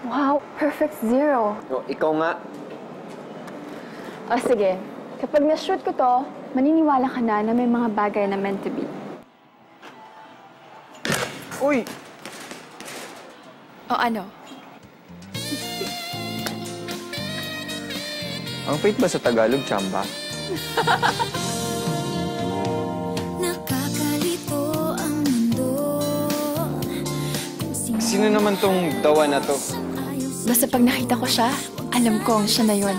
Wow, perfect 0. O, ikaw nga. O sige, kapag na-shoot ko to, maniniwala ka na may mga bagay na meant to be. Uy! O ano? Ang fate ba sa Tagalog, Chamba? Nakakalito ang mundo. Sino naman tong dawa na to? Basta pag nakita ko siya, alam kong siya na yun.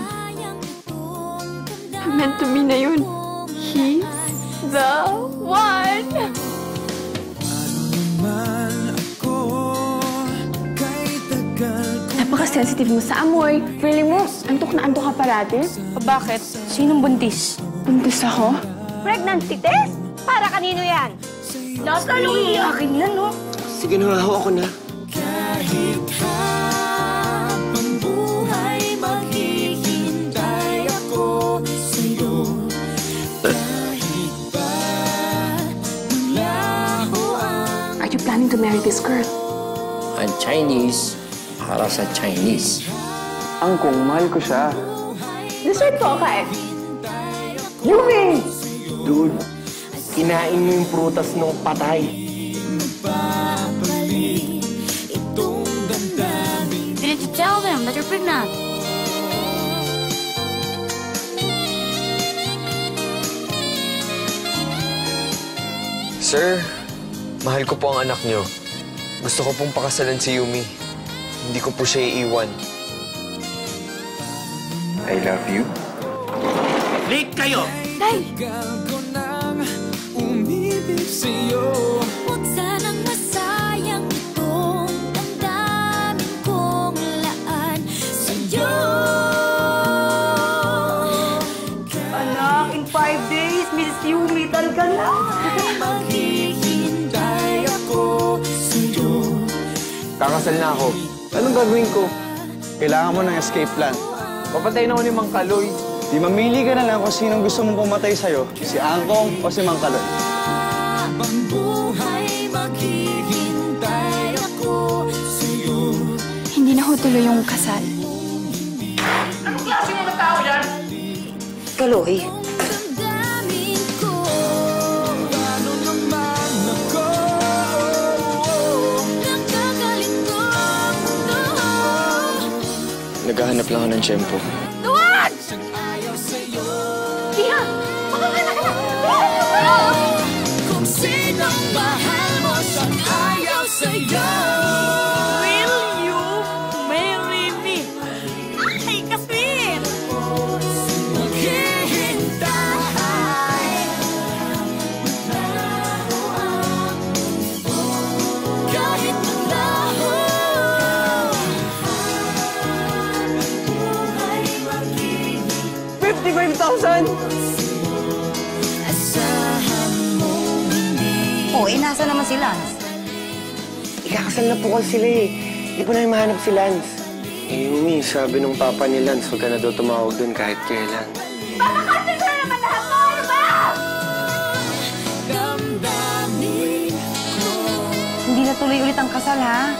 Meant to be na yun. He's the one! Napaka-sensitive mo sa amoy. Feeling mo, antok na antok ka parati. O bakit? Sinong buntis? Buntis ako? Pregnancy test? Para kanino yan? Nasa luwi akin yan, no? Sige na, ako na. Kahit habang buhay, maghihintay ako sa'yo. Kahit ba malaho ang... Are you planning to marry this girl? I'm Chinese para sa Chinese. Angkong, mahal ko siya. Dessert po ka eh. Yumi! Dude, kinain mo yung prutas ng patay. Didn't you tell them that you're pregnant? Sir, mahal ko po ang anak niyo. Gusto ko pong pakasalan si Yumi. Hindi ko po siya iiwan. I love you. Late kayo! Day! Huwag sanang masayang itong damdamin kong laan sa'yo. Anak, in 5 days, Miss Yumi, talaga na. Maghihintay ako sa'yo. Kakasal na ako. Anong gagawin ko? Kailangan mo ng escape plan. Papatayin ako ni Mang Kaloy. Di mamili ka na lang kung sinong gusto mong pumatay sa'yo. Si Angkong o si Mang Kaloy. Habang buhay, maghihintay ako sa'yo. Hindi na ho tuloy yung kasal. Anong klase mga tao yan? Kaloy. Damdamin ko. Paano naman ako? Nakakalintong mundo. Naghahanap lang ako ng tiyempo. Tuwag! Ayaw sa'yo. Iha! Makakala ka na! Kung sinong mahal mo, siyang ayaw sa'yo. Will you marry me? Ay, kaswin! Maghihintay. Kahit malaho. 55,000! Asahan mong hindi. Oh, nasa naman si Lance? Ikakasal na po kasi sila eh. Hindi po namin mahanap si Lance. Eh, Yumi, sabi nung papa ni Lance, huwag ka na daw tumawag dun kahit kailan. Damdamin ko. Hindi na tuloy ulit ang kasal, ha?